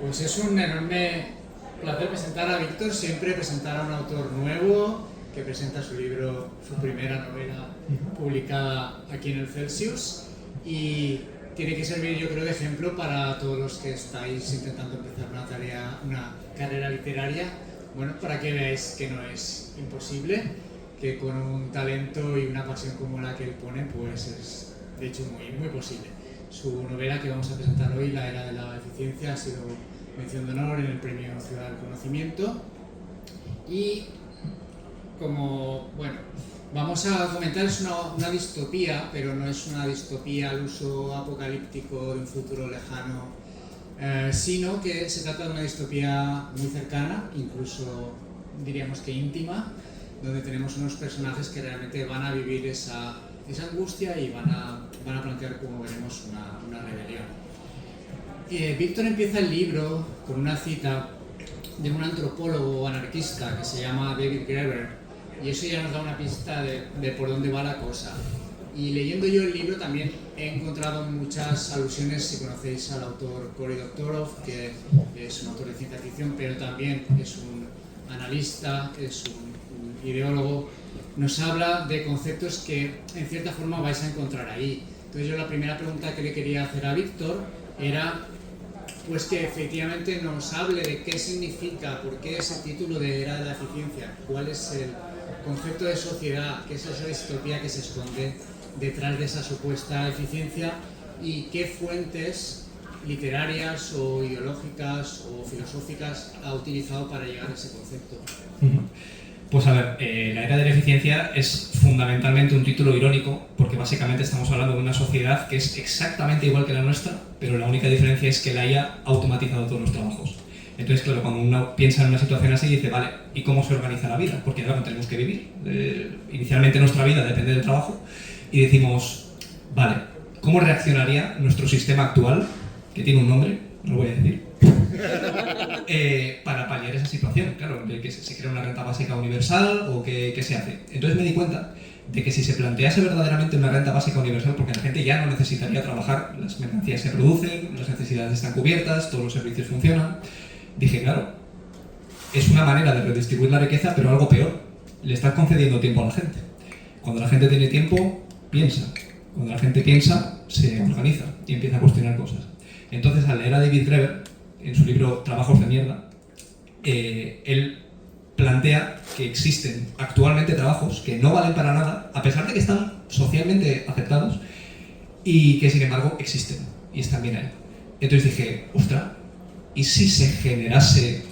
Pues es un enorme placer presentar a Víctor, siempre presentar a un autor nuevo que presenta su libro, su primera novela publicada aquí en el Celsius, y tiene que servir, yo creo, de ejemplo para todos los que estáis intentando empezar una carrera literaria, bueno, para que veáis que no es imposible, que con un talento y una pasión como la que él pone, pues es de hecho muy posible. Su novela que vamos a presentar hoy, La Era de la Eficiencia, ha sido mención de honor en el Premio Ciudad del Conocimiento. Y como, bueno, vamos a comentar, es una distopía, pero no es una distopía al uso apocalíptico de un futuro lejano, sino que se trata de una distopía muy cercana, incluso diríamos que íntima, donde tenemos unos personajes que realmente van a vivir esa angustia y van a plantear, como veremos, una rebelión. Víctor empieza el libro con una cita de un antropólogo anarquista que se llama David Graeber, y eso ya nos da una pista de por dónde va la cosa. Y leyendo yo el libro también he encontrado muchas alusiones, si conocéis al autor Cory Doctorow, que es un autor de ciencia ficción, pero también es un analista, es un ideólogo. Nos habla de conceptos que en cierta forma vais a encontrar ahí. Entonces yo la primera pregunta que le quería hacer a Víctor era pues que efectivamente nos hable de qué significa, por qué ese título de Era de la Eficiencia, cuál es el concepto de sociedad, qué es esa distopía que se esconde detrás de esa supuesta eficiencia, y qué fuentes literarias o ideológicas o filosóficas ha utilizado para llegar a ese concepto. Pues a ver, La Era de la Eficiencia es fundamentalmente un título irónico, porque básicamente estamos hablando de una sociedad que es exactamente igual que la nuestra, pero la única diferencia es que la IA ha automatizado todos los trabajos. Entonces, claro, cuando uno piensa en una situación así, dice, vale, ¿y cómo se organiza la vida? Porque claro, tenemos que vivir. Inicialmente nuestra vida depende del trabajo, y decimos, vale, ¿cómo reaccionaría nuestro sistema actual, que tiene un nombre, no lo voy a decir, para paliar esa situación? Claro, de que se crea una renta básica universal o qué se hace. Entonces me di cuenta de que si se plantease verdaderamente una renta básica universal, porque la gente ya no necesitaría trabajar, las mercancías se producen, las necesidades están cubiertas, todos los servicios funcionan, dije, claro, es una manera de redistribuir la riqueza, pero algo peor, le estás concediendo tiempo a la gente. Cuando la gente tiene tiempo, piensa. Cuando la gente piensa, se organiza y empieza a cuestionar cosas. Entonces, al leer a David Graeber, en su libro Trabajos de mierda, él plantea que existen actualmente trabajos que no valen para nada, a pesar de que están socialmente aceptados, y que sin embargo existen y están bien ahí. Entonces dije, ostras, ¿y si se generase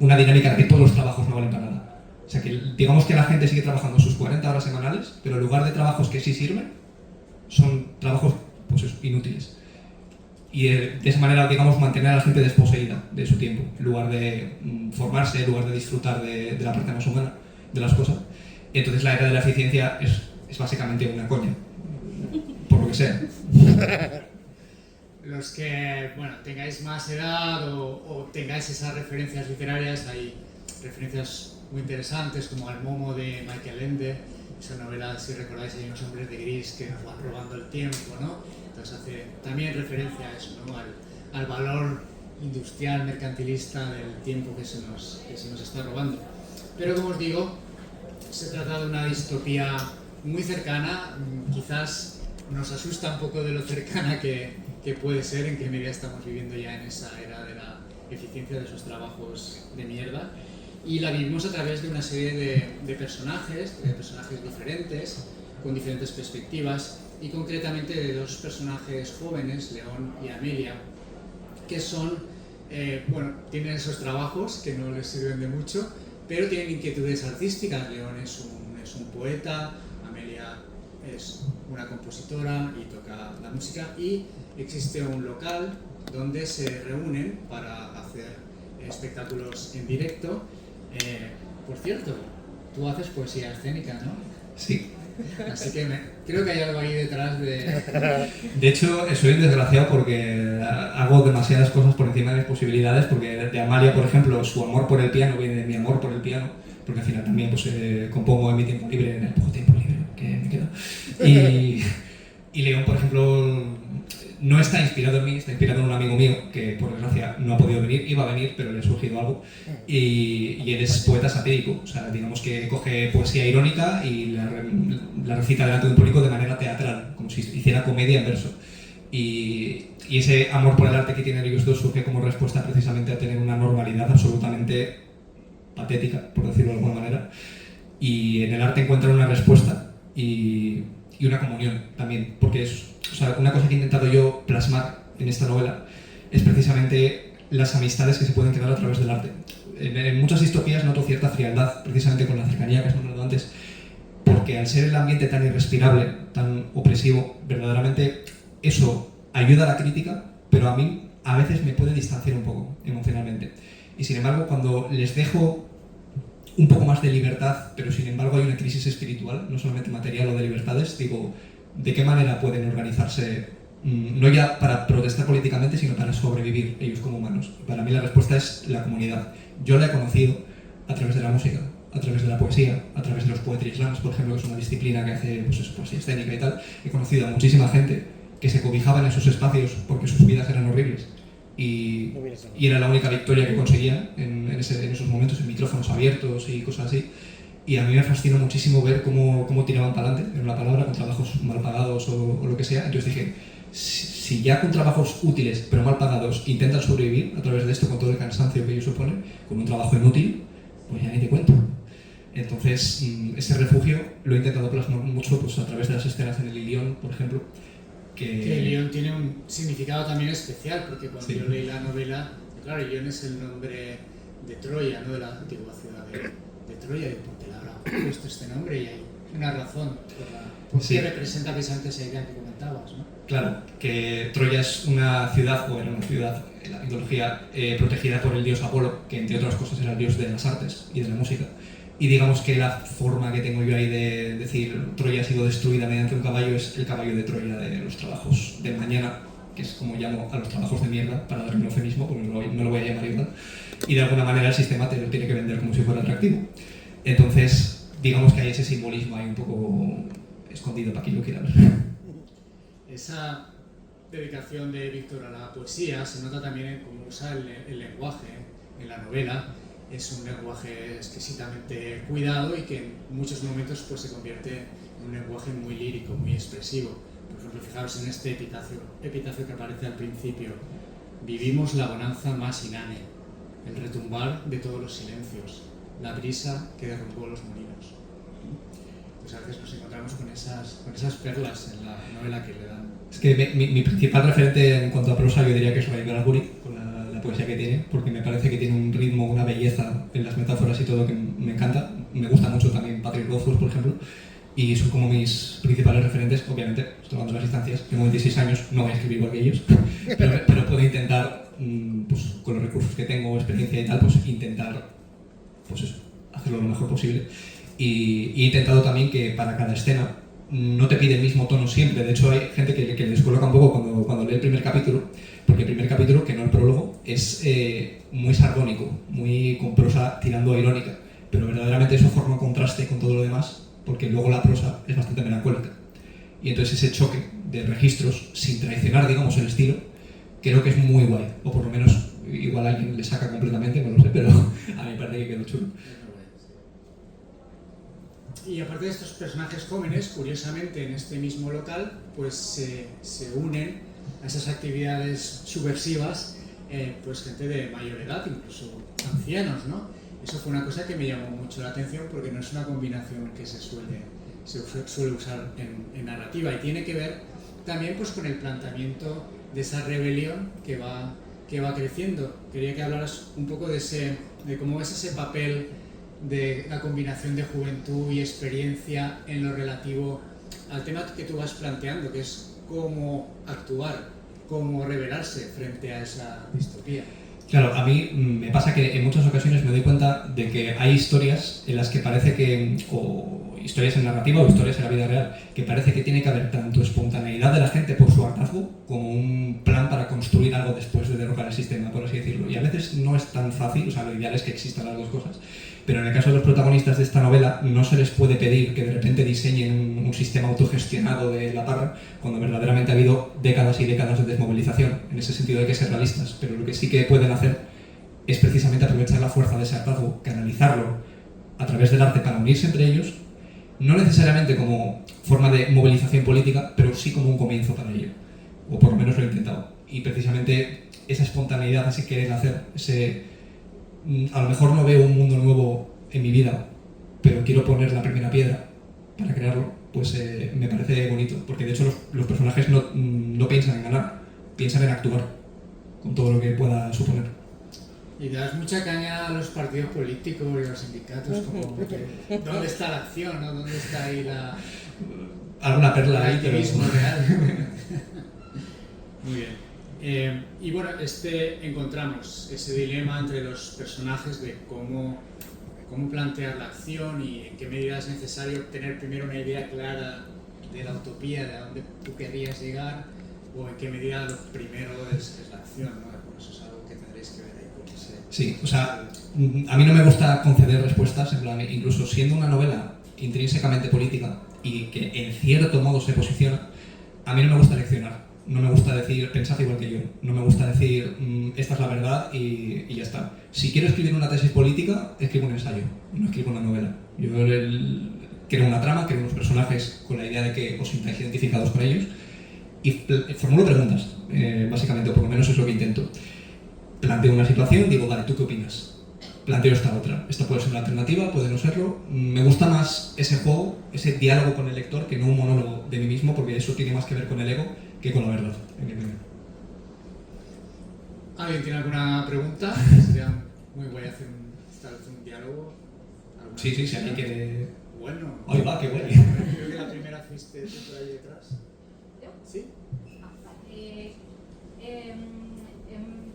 una dinámica de que todos los trabajos no valen para nada? O sea, que digamos que la gente sigue trabajando sus 40 horas semanales, pero en lugar de trabajos que sí sirven, son trabajos pues, inútiles. Y de esa manera, digamos, mantener a la gente desposeída de su tiempo, en lugar de formarse, en lugar de disfrutar de la parte más humana de las cosas. Y entonces la Era de la Eficiencia es básicamente una coña, por lo que sea. Los que, bueno, tengáis más edad o tengáis esas referencias literarias, hay referencias muy interesantes como Al Momo de Michael Ende, esa novela, si recordáis, hay unos hombres de gris que nos van robando el tiempo, ¿no? Entonces hace también referencia a eso, ¿no? Al valor industrial, mercantilista del tiempo que se nos está robando. Pero como os digo, se trata de una distopía muy cercana, quizás nos asusta un poco de lo cercana que puede ser, en qué medida estamos viviendo ya en esa era de la eficiencia de esos trabajos de mierda. Y la vivimos a través de una serie de personajes diferentes, con diferentes perspectivas, y concretamente de dos personajes jóvenes, León y Amelia, que son, bueno, tienen esos trabajos que no les sirven de mucho, pero tienen inquietudes artísticas. León es un poeta, Amelia es una compositora y toca la música, y existe un local donde se reúnen para hacer espectáculos en directo. Por cierto, tú haces poesía escénica, ¿no? Sí. Así que creo que hay algo ahí detrás de... De hecho, soy un desgraciado porque hago demasiadas cosas por encima de mis posibilidades, porque de Amalia, por ejemplo, su amor por el piano viene de mi amor por el piano, porque al final también pues, compongo en mi tiempo libre, en el poco tiempo libre que me queda. Y León, por ejemplo, no está inspirado en mí, está inspirado en un amigo mío que por desgracia no ha podido venir, iba a venir pero le ha surgido algo y él es poeta satírico, o sea, digamos que coge poesía irónica y la recita delante de un público de manera teatral, como si hiciera comedia en verso. Y ese amor por el arte que tienen ellos dos surge como respuesta precisamente a tener una normalidad absolutamente patética, por decirlo de alguna manera, y en el arte encuentran una respuesta y una comunión también, porque es, o sea, una cosa que he intentado yo plasmar en esta novela es precisamente las amistades que se pueden crear a través del arte. En muchas distopías noto cierta frialdad, precisamente con la cercanía que has nombrado antes, porque al ser el ambiente tan irrespirable, tan opresivo, verdaderamente eso ayuda a la crítica, pero a mí a veces me puede distanciar un poco emocionalmente. Y sin embargo, cuando les dejo un poco más de libertad, pero sin embargo hay una crisis espiritual, no solamente material o de libertades, digo, ¿de qué manera pueden organizarse, no ya para protestar políticamente, sino para sobrevivir ellos como humanos? Para mí la respuesta es la comunidad. Yo la he conocido a través de la música, a través de la poesía, a través de los poetry slams, por ejemplo, que es una disciplina que hace pues eso, poesía escénica y tal. He conocido a muchísima gente que se cobijaba en esos espacios porque sus vidas eran horribles. Y era la única victoria que conseguían en esos momentos, en micrófonos abiertos y cosas así. Y a mí me fascinó muchísimo ver cómo tiraban para adelante, en una palabra, con trabajos mal pagados o lo que sea. Entonces dije, si ya con trabajos útiles pero mal pagados intentan sobrevivir a través de esto con todo el cansancio que ello supone, con un trabajo inútil, pues ya ni te cuento. Entonces, ese refugio lo he intentado plasmar mucho pues, a través de las escenas en el Ilión, por ejemplo. Que Ilión tiene un significado también especial, porque cuando sí. yo leí la novela, claro, Ilión es el nombre de Troya, ¿no? De la antigua ciudad de Troya, y por qué le habrá puesto este nombre, y hay una razón por sí. qué representa precisamente esa idea que comentabas, ¿no? Claro, que Troya es una ciudad, o era una ciudad en la mitología, protegida por el dios Apolo, que entre otras cosas era el dios de las artes y de la música. Y digamos que la forma que tengo yo ahí de decir Troya ha sido destruida mediante un caballo es el caballo de Troya de los trabajos del mañana, que es como llamo a los trabajos de mierda, para darle un eufemismo, porque no lo voy a llamar igual. Y de alguna manera el sistema te lo tiene que vender como si fuera atractivo. Entonces, digamos que hay ese simbolismo ahí un poco escondido para quien lo quiera ver. Esa dedicación de Víctor a la poesía se nota también en cómo usa el lenguaje en la novela. Es un lenguaje exquisitamente cuidado y que en muchos momentos pues, se convierte en un lenguaje muy lírico, muy expresivo. Por ejemplo, fijaros en este epitafio que aparece al principio. Vivimos la bonanza más inane, el retumbar de todos los silencios, la brisa que derrumbó los molinos. Pues a veces nos encontramos con esas perlas en la novela que le dan. Es que mi principal referente en cuanto a prosa yo diría que es Ray Bradbury, con la poesía que tiene, porque me parece que tiene un ritmo, una belleza en las metáforas y todo que me encanta. Me gusta mucho también Patrick Rothfuss, por ejemplo, y son como mis principales referentes. Obviamente, estoy tomando las distancias, tengo 26 años, no voy a escribir igual que ellos, pero puedo intentar, pues, con los recursos que tengo, experiencia y tal, pues intentar pues eso, hacerlo lo mejor posible. Y he intentado también que para cada escena no te pide el mismo tono siempre. De hecho, hay gente que descoloca un poco cuando lee el primer capítulo, porque el primer capítulo, que no el prólogo, es muy sardónico, muy con prosa tirando a irónica, pero verdaderamente eso forma un contraste con todo lo demás, porque luego la prosa es bastante melancólica. Y entonces ese choque de registros, sin traicionar, digamos, el estilo, creo que es muy guay, o por lo menos igual a alguien le saca completamente, no lo sé, pero a mí me parece que quedó chulo. Y aparte de estos personajes jóvenes, curiosamente en este mismo local, pues se unen a esas actividades subversivas, pues gente de mayor edad, incluso ancianos, ¿no? Eso fue una cosa que me llamó mucho la atención porque no es una combinación que se suele usar en narrativa y tiene que ver también pues con el planteamiento de esa rebelión que va creciendo. Quería que hablaras un poco de cómo ves ese papel de la combinación de juventud y experiencia en lo relativo al tema que tú vas planteando, que es cómo actuar, cómo rebelarse frente a esa distopía. Claro, a mí me pasa que en muchas ocasiones me doy cuenta de que hay historias en las que parece que, o historias en narrativa o historias en la vida real, que parece que tiene que haber tanto espontaneidad de la gente por su hartazgo como un plan para construir algo después de derrocar el sistema, por así decirlo. Y a veces no es tan fácil, o sea, lo ideal es que existan las dos cosas, pero en el caso de los protagonistas de esta novela no se les puede pedir que de repente diseñen un sistema autogestionado de la parra, cuando verdaderamente ha habido décadas y décadas de desmovilización. En ese sentido hay que ser realistas, pero lo que sí que pueden hacer es precisamente aprovechar la fuerza de ese hartazgo, canalizarlo a través del arte para unirse entre ellos, no necesariamente como forma de movilización política, pero sí como un comienzo para ello, o por lo menos lo he intentado. Y precisamente esa espontaneidad, ese querer hacer, a lo mejor no veo un mundo nuevo en mi vida, pero quiero poner la primera piedra para crearlo, pues me parece bonito, porque de hecho los personajes no piensan en ganar, piensan en actuar, con todo lo que pueda suponer. Y das mucha caña a los partidos políticos y a los sindicatos, como que, ¿dónde está la acción? ¿No? ¿Dónde está ahí alguna perla ahí, el activismo real? Muy bien. Y bueno, encontramos ese dilema entre los personajes de cómo plantear la acción y en qué medida es necesario tener primero una idea clara de la utopía, de a dónde tú querrías llegar, o en qué medida lo primero es la acción, ¿no? Bueno, eso es algo que tendréis que ver ahí. Sí, o sea, a mí no me gusta conceder respuestas, en plan, incluso siendo una novela intrínsecamente política y que en cierto modo se posiciona, a mí no me gusta leccionar, no me gusta decir pensad igual que yo, no me gusta decir esta es la verdad y ya está. Si quiero escribir una tesis política, escribo un ensayo, no escribo una novela. Yo creo una trama, creo unos personajes con la idea de que os sintáis identificados con ellos y formulo preguntas, básicamente, o por lo menos es lo que intento. Planteo una situación, digo, vale, ¿tú qué opinas? Planteo esta otra. Esta puede ser una alternativa, puede no serlo. Me gusta más ese juego, ese diálogo con el lector, que no un monólogo de mí mismo, porque eso tiene más que ver con el ego que con la verdad, en mi opinión. ¿Alguien tiene alguna pregunta? Sería muy guay hacer un diálogo. Sí, si alguien quiere... Bueno. Ahí va, qué guay. Creo que la primera fuiste tú por ahí detrás. ¿Yo? ¿Sí? En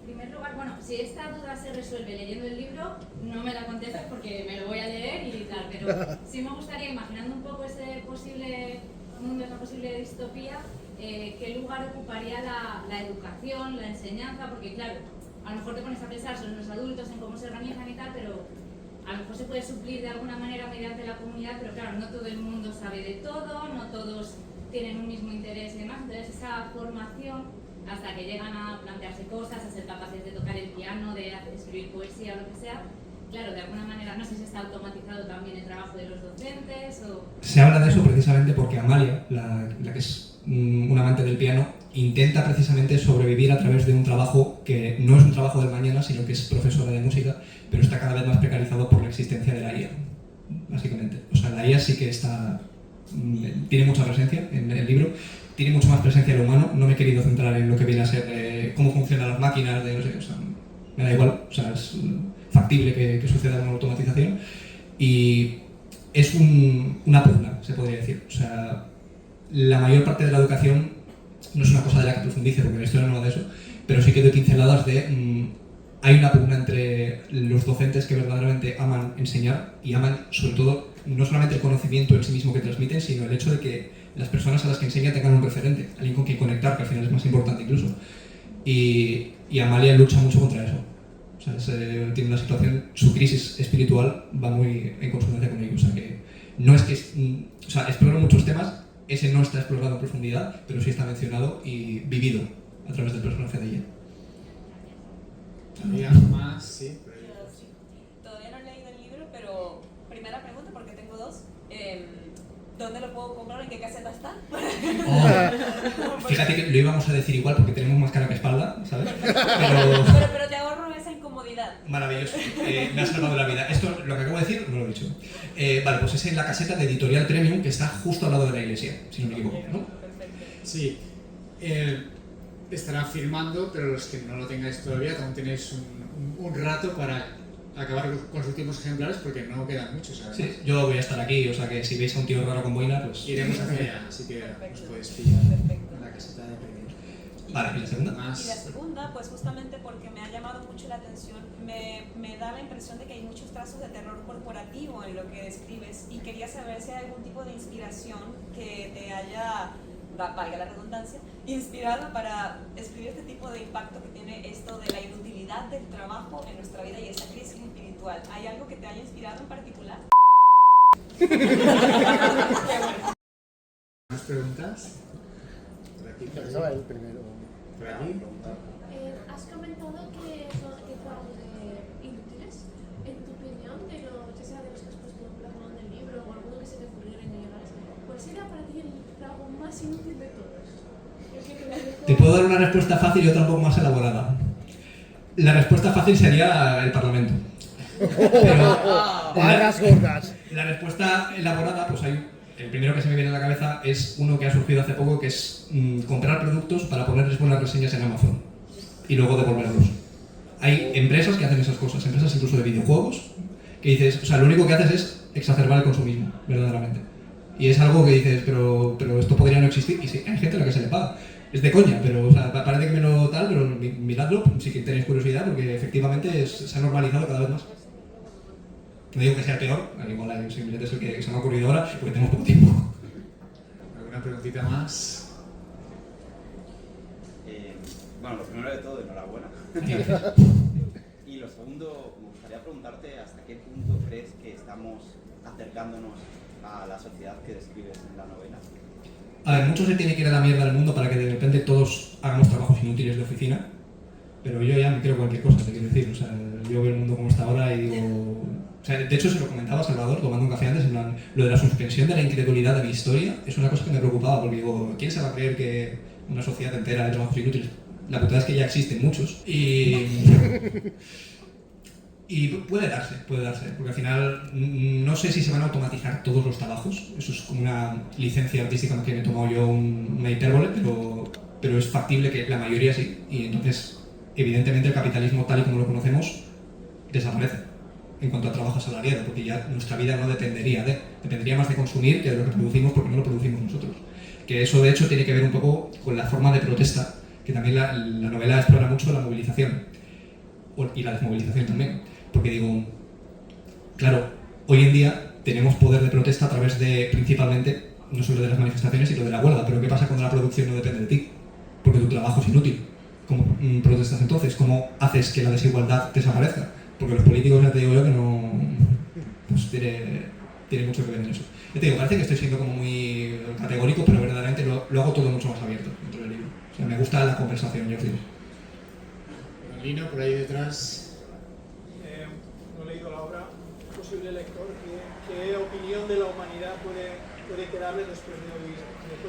primer lugar, bueno, si esta duda se resuelve leyendo el libro, no me la contestes porque me lo voy a leer y tal, pero sí me gustaría, imaginando un poco ese posible mundo, esa posible distopía, qué lugar ocuparía la educación, la enseñanza, porque claro, a lo mejor te pones a pensar sobre los adultos, en cómo se organizan y tal, pero a lo mejor se puede suplir de alguna manera mediante la comunidad, pero claro, no todo el mundo sabe de todo, no todos tienen un mismo interés y demás, entonces esa formación hasta que llegan a plantearse cosas, a ser capaces de tocar el piano, de escribir poesía o lo que sea. Claro, de alguna manera, no sé si está automatizado también el trabajo de los docentes o... Se habla de eso precisamente porque Amalia, la que es un amante del piano, intenta precisamente sobrevivir a través de un trabajo que no es un trabajo del mañana, sino que es profesora de música, pero está cada vez más precarizado por la existencia de la IA, básicamente. O sea, la IA sí que tiene mucha presencia en el libro, tiene mucho más presencia el humano. No me he querido centrar en lo que viene a ser cómo funcionan las máquinas, no sé, o sea, me da igual, o sea, es factible que suceda una automatización y es una pugna, se podría decir. O sea, la mayor parte de la educación no es una cosa de la que profundice, porque la historia no va de eso, pero sí que doy pinceladas de hay una pugna entre los docentes que verdaderamente aman enseñar y aman, sobre todo, no solamente el conocimiento en sí mismo que transmiten, sino el hecho de que las personas a las que enseña tengan un referente, alguien con quien conectar, que al final es más importante incluso. Y Amalia lucha mucho contra eso. O sea, tiene una situación, su crisis espiritual va muy en consonancia con ello. O sea, que no es que... O sea, explora muchos temas, ese no está explorado en profundidad, pero sí está mencionado y vivido a través del personaje de ella. ¿Había algo más? Sí. Todavía no he leído el libro, pero primera pregunta, porque tengo dos. ¿Dónde lo puedo comprar? ¿En qué caseta está? Fíjate que lo íbamos a decir igual porque tenemos más cara que espalda, ¿sabes? Pero te ahorro esa incomodidad. Maravilloso, me has salvado la vida. Esto, lo que acabo de decir, no lo he dicho. Vale, pues es en la caseta de Editorial Premium, que está justo al lado de la iglesia, si no me equivoco, ¿no? Perfecto. Sí. Estará firmando, pero los que no lo tengáis todavía, aún tenéis un rato para acabar con los últimos ejemplares porque no quedan muchos, ¿sabes? Sí, yo voy a estar aquí, o sea que si veis a un tío raro con boina, pues... Iremos hacia allá, así que Perfecto. os podéis pillar Perfecto. en la caseta de Premium. Vale, ¿y la segunda? Y la Más. segunda, pues justamente porque me ha llamado mucho la atención, me da la impresión de que hay muchos trazos de terror corporativo en lo que describes y quería saber si hay algún tipo de inspiración que te haya, valga la redundancia, inspirado para escribir este tipo de impacto que tiene esto de la inutilidad del trabajo en nuestra vida y esa crisis espiritual. ¿Hay algo que te haya inspirado en particular? ¿Más preguntas? Por aquí, por Estaba aquí. el primero. Por aquí. Has comentado que trabajos inútiles, en tu opinión, ya sea de los que has puesto en plasmado en el libro o alguno que se te ocurriera en llegar, ¿cuál sería para ti el trabajo más inútil de todos? Te puedo dar una respuesta fácil y otra un poco más elaborada. La respuesta fácil sería el Parlamento. Pero Barras gordas. la respuesta elaborada, pues hay... El primero que se me viene a la cabeza es uno que ha surgido hace poco, que es comprar productos para ponerles buenas reseñas en Amazon y luego devolverlos. Hay empresas que hacen esas cosas, empresas incluso de videojuegos, que dices, o sea, lo único que haces es exacerbar el consumismo, verdaderamente. Y es algo que dices, pero esto podría no existir, y sí, hay gente a la que se le paga. Es de coña, pero o sea, parece que me lo tal, pero miradlo, si que tenéis curiosidad, porque efectivamente se ha normalizado cada vez más. No digo que sea peor, igual simplemente es el que se me ha ocurrido ahora, porque tenemos poco tiempo. ¿Alguna preguntita más? Bueno, lo primero de todo, enhorabuena. Y lo segundo, me gustaría preguntarte hasta qué punto crees que estamos acercándonos a la sociedad que describes en la novela. A ver, mucho se tiene que ir a la mierda del mundo para que de repente todos hagamos trabajos inútiles de oficina, pero yo ya me creo cualquier cosa, te quiero decir. O sea, yo veo el mundo como está ahora y digo... O sea, de hecho se lo comentaba a Salvador tomando un café antes, en plan, lo de la suspensión de la incredulidad de mi historia es una cosa que me preocupaba, porque digo, ¿quién se va a creer que una sociedad entera de trabajos inútiles? La putada es que ya existen muchos y puede darse, porque al final no sé si se van a automatizar todos los trabajos, eso es como una licencia artística que me he tomado yo, una hipérbole, pero es factible que la mayoría sí, y entonces evidentemente el capitalismo tal y como lo conocemos desaparece en cuanto a trabajo asalariado, porque ya nuestra vida no dependería más de consumir que de lo que producimos, porque no lo producimos nosotros. Que eso de hecho tiene que ver un poco con la forma de protesta, que también la novela explora mucho la movilización y la desmovilización también, porque digo, claro, hoy en día tenemos poder de protesta a través de, principalmente, no solo de las manifestaciones, sino de la huelga, pero ¿qué pasa cuando la producción no depende de ti? Porque tu trabajo es inútil. ¿Cómo protestas entonces? ¿Cómo haces que la desigualdad desaparezca? Porque los políticos, ya te digo yo, que no... pues tiene mucho que ver en eso. Ya te digo, parece que estoy siendo como muy categórico, pero verdaderamente lo hago todo mucho más abierto dentro del libro. O sea, me gusta la conversación, yo digo. Lino, por ahí detrás. No he leído la obra. Posible lector, ¿qué opinión de la humanidad puede quedarle después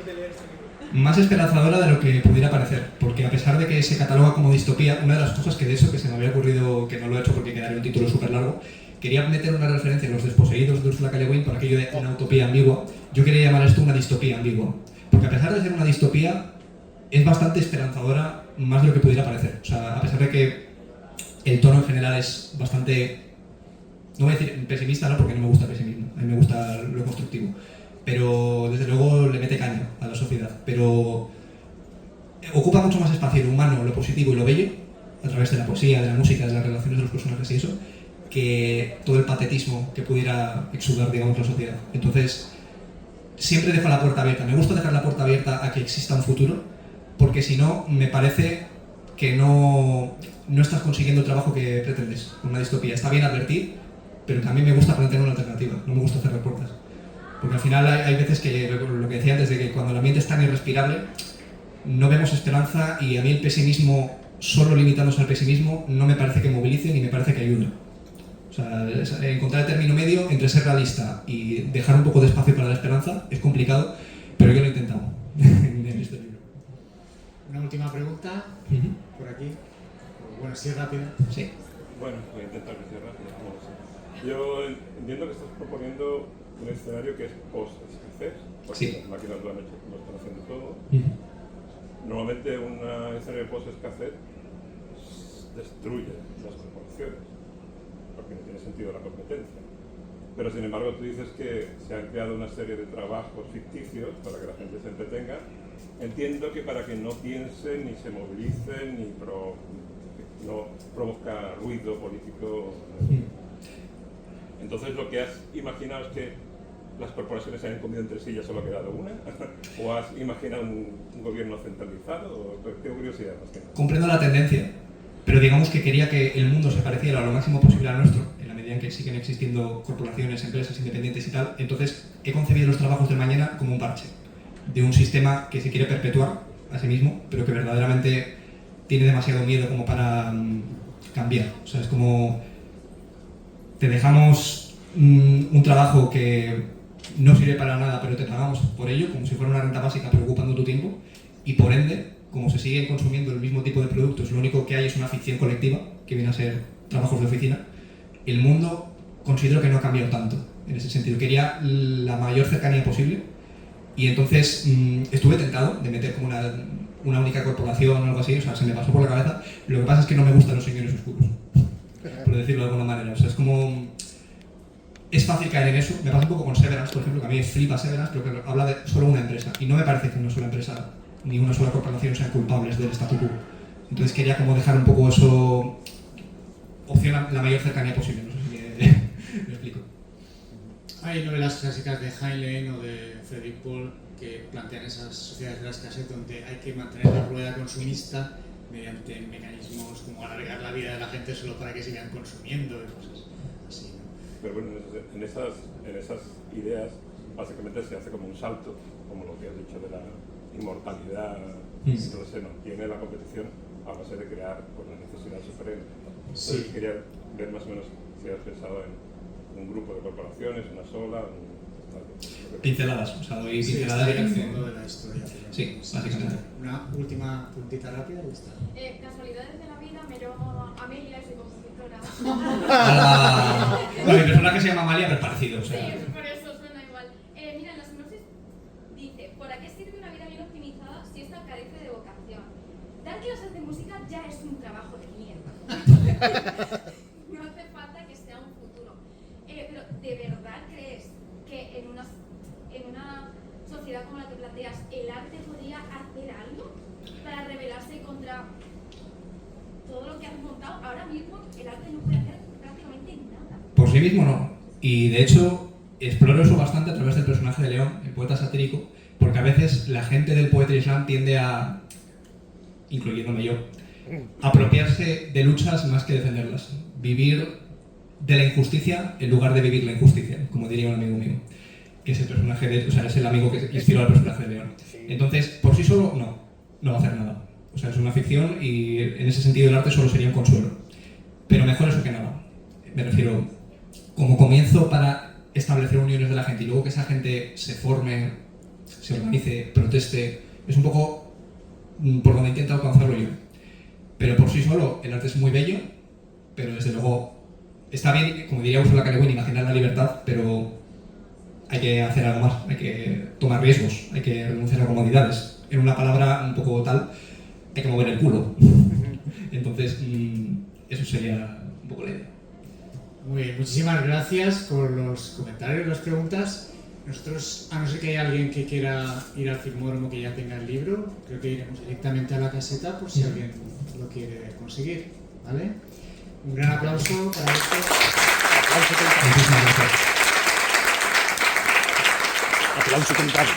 de leer este libro? Más esperanzadora de lo que pudiera parecer, porque a pesar de que se cataloga como distopía, una de las cosas que de eso que se me había ocurrido, que no lo he hecho porque quedaría un título súper largo, quería meter una referencia en Los desposeídos de Ursula K. Le Guin por aquello de una utopía ambigua. Yo quería llamar esto una distopía ambigua, porque a pesar de ser una distopía, es bastante esperanzadora más de lo que pudiera parecer. O sea, a pesar de que el tono en general es bastante, no voy a decir pesimista, no, porque no me gusta el pesimismo, a mí me gusta lo constructivo, pero desde luego le mete caña a la sociedad, pero ocupa mucho más espacio lo humano, lo positivo y lo bello, a través de la poesía, de la música, de las relaciones de los personajes y eso, que todo el patetismo que pudiera exudar, digamos, la sociedad. Entonces, siempre dejo la puerta abierta. Me gusta dejar la puerta abierta a que exista un futuro, porque si no, me parece que no estás consiguiendo el trabajo que pretendes con una distopía. Está bien advertir, pero también me gusta plantear una alternativa, no me gusta cerrar puertas. Porque al final hay veces que, lo que decía antes, de que cuando el ambiente es tan irrespirable, no vemos esperanza, y a mí el pesimismo, solo limitándose al pesimismo, no me parece que movilice ni me parece que ayude. O sea, encontrar el término medio entre ser realista y dejar un poco de espacio para la esperanza es complicado, pero yo lo he intentado en este libro. Una última pregunta, por aquí. Bueno, sí, rápido. Sí. Bueno, voy a intentar que sea rápido, no lo sé. Yo entiendo que estás proponiendo un escenario que es post-escasez, porque Sí. las máquinas lo están haciendo todo. Normalmente un escenario post-escasez destruye las corporaciones, porque no tiene sentido la competencia. Pero sin embargo tú dices que se han creado una serie de trabajos ficticios para que la gente se entretenga entiendo que para que no piensen, ni se movilicen, ni no provoca ruido político. Entonces lo que has imaginado es que las corporaciones se han comido entre sí y ya solo ha quedado una, o has imaginado un gobierno centralizado, o tengo curiosidad más que nada. Comprendo la tendencia, pero digamos que quería que el mundo se pareciera lo máximo posible al nuestro, en la medida en que siguen existiendo corporaciones, empresas independientes y tal. Entonces he concebido los trabajos del mañana como un parche de un sistema que se quiere perpetuar a sí mismo, pero que verdaderamente tiene demasiado miedo como para cambiar. O sea, es como te dejamos un trabajo que no sirve para nada, pero te pagamos por ello, como si fuera una renta básica, pero ocupando tu tiempo, y por ende, como se siguen consumiendo el mismo tipo de productos, lo único que hay es una ficción colectiva, que viene a ser trabajos de oficina. El mundo considero que no ha cambiado tanto en ese sentido. Quería la mayor cercanía posible, y entonces estuve tentado de meter como una única corporación o algo así. O sea, se me pasó por la cabeza. Lo que pasa es que no me gustan los señores oscuros, por decirlo de alguna manera. O sea, es como... Es fácil caer en eso. Me pasa un poco con Severance, por ejemplo, que a mí me flipa Severance, pero que habla de solo una empresa. Y no me parece que una sola empresa ni una sola corporación sean culpables del statu quo. Entonces quería como dejar un poco eso... opción la mayor cercanía posible. No sé si me explico. Hay novelas clásicas de Heinlein o de Frederick Paul que plantean esas sociedades de la escasez donde hay que mantener la rueda consumista mediante mecanismos como alargar la vida de la gente solo para que sigan consumiendo y cosas así, ¿no? Pero bueno, en esas ideas básicamente se hace como un salto, como lo que has dicho de la inmortalidad, entonces se mantiene la competición a base de crear por la necesidad suprema. Entonces quería ver más o menos si has pensado en un grupo de corporaciones, una sola, pinceladas, o sea, doy pinceladas en el fondo de la historia. Sí, básicamente. Una última puntita rápida y ya está. Casualidades de la vida, me llamo Amelia, soy compositora. Bueno, mi personaje se llama Amalia, pero es parecido, o sea... Sí, por eso suena igual. Mira, en la sinopsis dice: ¿para qué sirve una vida bien optimizada si esta carece de vocación? Dar clases de música ya es un trabajo de mierda. No hace falta que sea un futuro. Pero, ¿de verdad crees que en una sociedad como la que planteas, el arte podría hacer algo para rebelarse contra todo lo que has montado? Ahora mismo el arte no puede hacer prácticamente nada. Por sí mismo no. Y de hecho exploro eso bastante a través del personaje de León, el poeta satírico, porque a veces la gente del Poetry Slam tiende a, incluyéndome yo, apropiarse de luchas más que defenderlas. Vivir de la injusticia en lugar de vivir la injusticia, como diría un amigo mío, que es el personaje de, o sea, es el amigo que inspiró al personaje de León. Entonces, por sí solo, no va a hacer nada. O sea, es una ficción y en ese sentido el arte solo sería un consuelo. Pero mejor eso que nada. Me refiero, como comienzo para establecer uniones de la gente y luego que esa gente se forme, se organice, proteste, es un poco por donde he intentado alcanzarlo yo. Pero por sí solo el arte es muy bello, pero desde luego está bien, como diría Ursula K. Le Guin, imaginar la libertad, pero hay que hacer algo más, hay que tomar riesgos, hay que renunciar a comodidades. En una palabra un poco tal, hay que mover el culo. Entonces, eso sería un poco la idea. Muy bien, muchísimas gracias por los comentarios, las preguntas. Nosotros, a no ser que haya alguien que quiera ir al Filmódromo que ya tenga el libro, creo que iremos directamente a la caseta por si alguien lo quiere conseguir, ¿vale? Un gran aplauso para esto. Muchísimas gracias. Aplauso temprano.